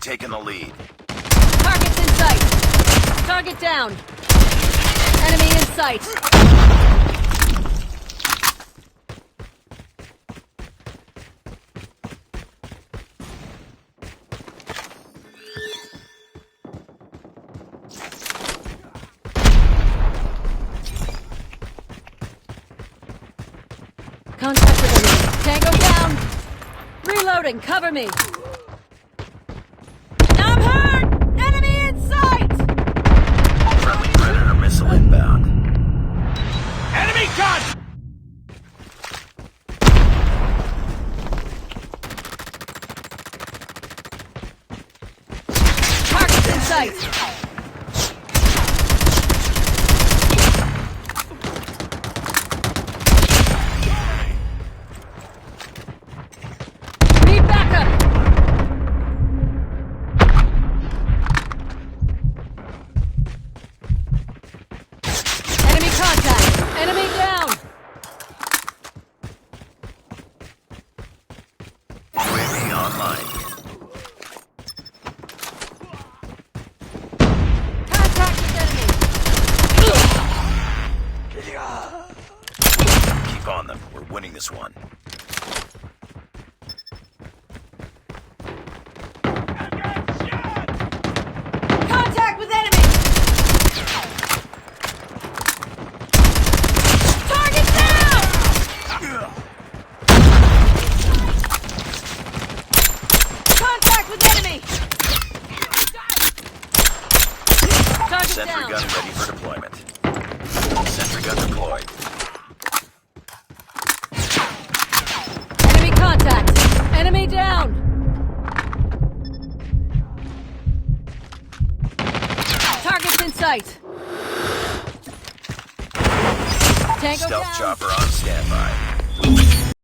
taken the lead. Target's in sight. Target down. Enemy in sight. Contact with enemy. Tango down. Reloading. Cover me. I'm hurt! Enemy in sight! Friendly Predator missile inbound. Enemy gun! Target's in sight. Need backup. Enemy contact. Enemy down. UAV online. Contact with enemy. Keep on them. We're winning this one. Contact with enemy. Target down. Contact with enemy. Target Sentry down. gun ready for deployment. Sentry gun deployed. Enemy contact. Enemy down. Target's in sight. Tango Stealth down. chopper on standby.